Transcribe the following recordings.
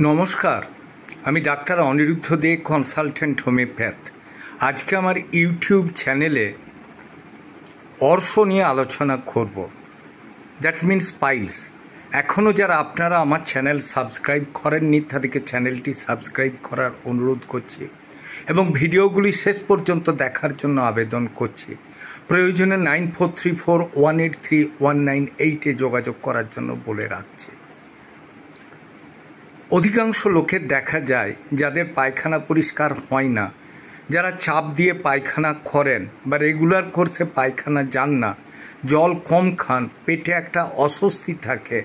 নমস্কার, আমি ডাক্তার অনিরুদ্ধ দে, consultant homeopath. আজকে আমার ইউটিউব চ্যানেলে অর্শ নিয়ে আলোচনা করব, দ্যাট মিনস পাইলস। এখনও যারা আপনারা আমার চ্যানেল সাবস্ক্রাইব করেননি তাদেরকে চ্যানেলটি সাবস্ক্রাইব করার অনুরোধ করছি এবং ভিডিওগুলি শেষ পর্যন্ত দেখার জন্য আবেদন করছি। প্রয়োজনে 9434183198 যোগাযোগ করার জন্য বলে রাখছি। অধিকাংশ লোকের দেখা যায় যাদের পায়খানা পরিষ্কার হয় না, যারা চাপ দিয়ে পায়খানা করেন বা রেগুলার কোর্সে পায়খানা যান না, জল কম খান, পেটে একটা অস্বস্তি থাকে,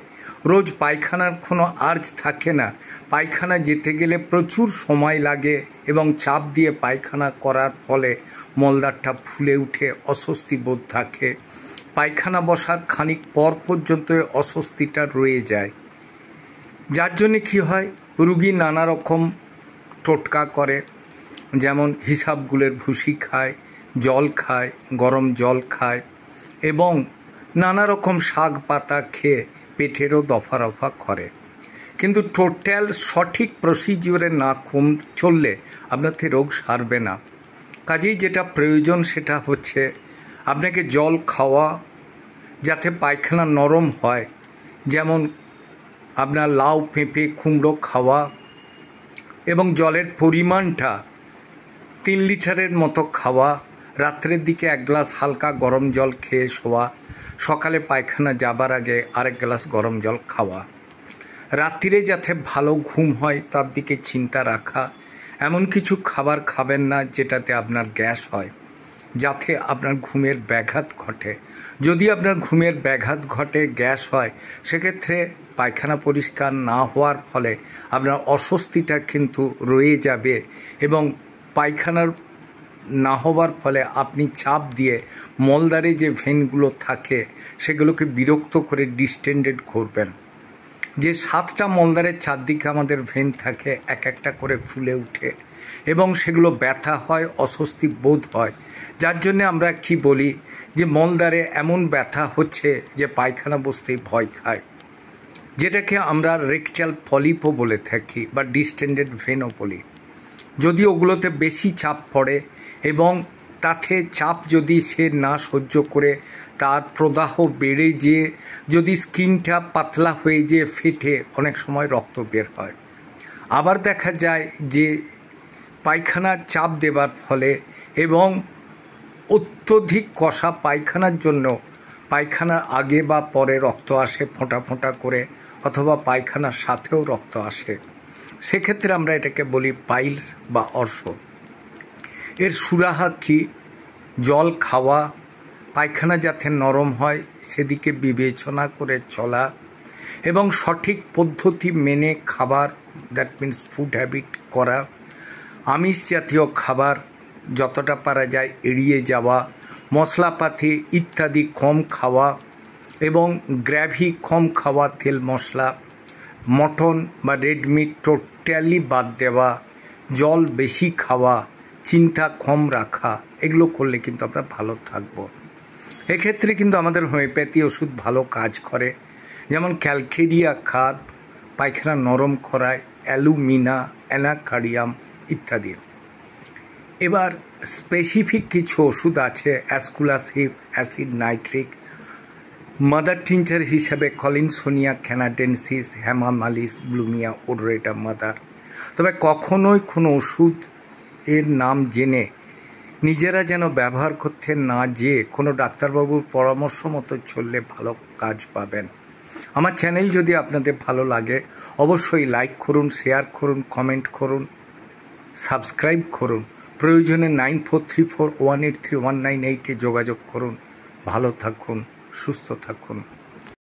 রোজ পায়খানার কোনো আর্জ থাকে না, পায়খানা যেতে গেলে প্রচুর সময় লাগে এবং চাপ দিয়ে পায়খানা করার ফলে মলদ্বারটা ফুলে উঠে অস্বস্তি বোধ থাকে, পায়খানা বসার খানিক পর পর্যন্ত অস্বস্তিটা রয়ে যায়। যার জন্যে কী হয়, রুগী নানা রকম টোটকা করে, যেমন হিসাবগুলের ভুসি খায়, জল খায়, গরম জল খায় এবং নানা রকম শাক পাতা খেয়ে পেটেরও দফা রফা করে। কিন্তু টোটাল সঠিক প্রসিজিওরে না চললে আপনাদের রোগ সারবে না। কাজেই যেটা প্রয়োজন সেটা হচ্ছে আপনাকে জল খাওয়া, যাতে পায়খানা নরম হয়, যেমন আপনার লাউ, পেঁপে, কুমড়ো খাওয়া এবং জলের পরিমাণটা 3 লিটারের মতো খাওয়া, রাত্রের দিকে 1 গ্লাস হালকা গরম জল খেয়ে শোয়া, সকালে পায়খানা যাবার আগে আরেক গ্লাস গরম জল খাওয়া, রাত্রিরে যাতে ভালো ঘুম হয় তার দিকে চিন্তা রাখা, এমন কিছু খাবার খাবেন না যেটাতে আপনার গ্যাস হয়, যাতে আপনার ঘুমের ব্যাঘাত ঘটে। যদি আপনার ঘুমের ব্যাঘাত ঘটে, গ্যাস হয়, সেক্ষেত্রে পায়খানা পরিষ্কার না হওয়ার ফলে আপনার অস্বস্তিটা কিন্তু রয়ে যাবে এবং পায়খানার না হওয়ার ফলে আপনি চাপ দিয়ে মলদ্বারে যে ভেনগুলো থাকে সেগুলোকে বিরক্ত করে ডিস্টেন্ডেড করবেন। যে 7টা মলদ্বারের চারদিকে আমাদের ভেন থাকে, এক একটা করে ফুলে উঠে এবং সেগুলো ব্যথা হয়, অস্বস্তি বোধ হয়। যার জন্যে আমরা কি বলি যে মলদ্বারে এমন ব্যথা হচ্ছে যে পায়খানা বসতেই ভয় খায়, যেটাকে আমরা রেকটাল পলিপও বলে থাকি বা ডিস্টেন্ডেড ভেনও বলি। যদি ওগুলোতে বেশি চাপ পড়ে এবং তাতে চাপ যদি সে না সহ্য করে তার প্রদাহ বেড়ে যেয়ে যদি স্কিনটা পাতলা হয়ে যেয়ে ফেটে অনেক সময় রক্ত বের হয়। আবার দেখা যায় যে পায়খানা চাপ দেবার ফলে এবং অত্যধিক কষা পায়খানার জন্য পায়খানার আগে বা পরে রক্ত আসে ফোঁটা ফোঁটা করে, অথবা পায়খানার সাথেও রক্ত আসে। সেক্ষেত্রে আমরা এটাকে বলি পাইলস বা অর্শ। এর সুরাহা কি? জল খাওয়া, পায়খানা যাতে নরম হয় সেদিকে বিবেচনা করে চলা এবং সঠিক পদ্ধতি মেনে খাবার, দ্যাট মিনস ফুড হ্যাবিট করা, আমিষ জাতীয় খাবার যতটা পারা যায় এড়িয়ে যাওয়া, মশলাপাতি ইত্যাদি কম খাওয়া এবং গ্রেভি কম খাওয়া, তেল মশলা, মটন বা রেড মিট টোটালি বাদ দেওয়া, জল বেশি খাওয়া, চিন্তা কম রাখা, এগুলো করলে কিন্তু আমরা ভালো থাকব। এক্ষেত্রে কিন্তু আমাদের হোমিওপ্যাথি ওষুধ ভালো কাজ করে, যেমন ক্যালকেরিয়া খাদ পায়খানা নরম করায়, অ্যালুমিনা, অ্যানাকার্ডিয়াম ইত্যাদি। এবার স্পেসিফিক কিছু ওষুধ আছে, অ্যাসকুলাসিভ, অ্যাসিড নাইট্রিক, মাদার টিনচার হিসাবে কলিনসোনিয়া ক্যানাডেন্সিস, হ্যামামালিস, ব্লুমিয়া ওডোরেটা মাদার। তবে কখনোই কোনো ওষুধ এর নাম জেনে নিজেরা যেন ব্যবহার করতে না যেয়ে কোনো ডাক্তারবাবুর পরামর্শ মতো চললে ভালো কাজ পাবেন। আমার চ্যানেল যদি আপনাদের ভালো লাগে অবশ্যই লাইক করুন, শেয়ার করুন, কমেন্ট করুন, সাবস্ক্রাইব করুন। প্রয়োজনে 9434183198 যোগাযোগ করুন। ভালো থাকুন, সুস্থ থাকুন।